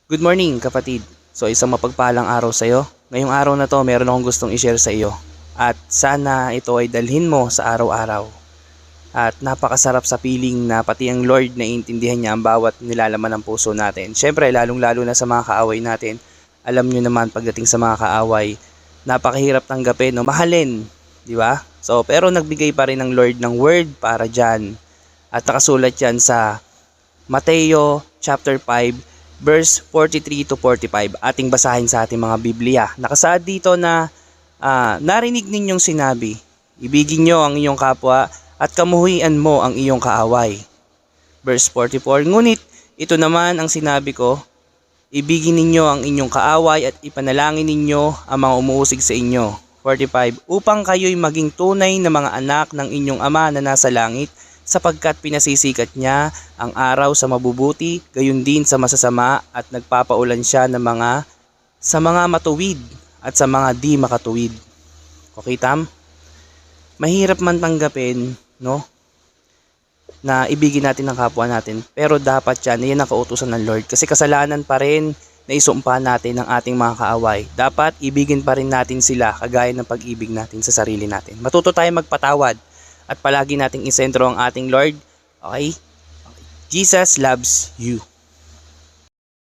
Good morning, kapatid. So, isang mapagpalang araw sa iyo. Ngayong araw na to, meron akong gustong i-share sa iyo. At sana ito ay dalhin mo sa araw-araw. At napakasarap sa piling na pati ang Lord na intindihan niya ang bawat nilalaman ng puso natin. Siyempre, lalong-lalo na sa mga kaaway natin. Alam nyo naman pagdating sa mga kaaway, napakahirap tanggapin o mahalin. Di ba? So, pero nagbigay pa rin ng Lord ng word para dyan. At nakasulat yan sa Mateo chapter 5 verse 43 to 45. Ating basahin sa ating mga Biblia. Nakasaad dito na narinig ninyong sinabi, ibigin nyo ang iyong kapwa at kamuhian mo ang iyong kaaway. Verse 44, ngunit ito naman ang sinabi ko, ibigin ninyo ang inyong kaaway at ipanalangin ninyo ang mga umuusig sa inyo. 45, upang kayo'y maging tunay na mga anak ng inyong Ama na nasa langit, sapagkat pinasisikat niya ang araw sa mabubuti, gayon din sa masasama, at nagpapaulan siya ng sa mga matuwid at sa mga di makatuwid. Okay, Tam? Mahirap man tanggapin, no? Na ibigin natin ang kapwa natin, pero dapat yan ang kautusan ng Lord, kasi kasalanan pa rin na isumpa natin ng ating mga kaaway. Dapat ibigin pa rin natin sila kagaya ng pag-ibig natin sa sarili natin. Matuto tayo magpatawad at palagi nating isentro ang ating Lord. Okay? Jesus loves you.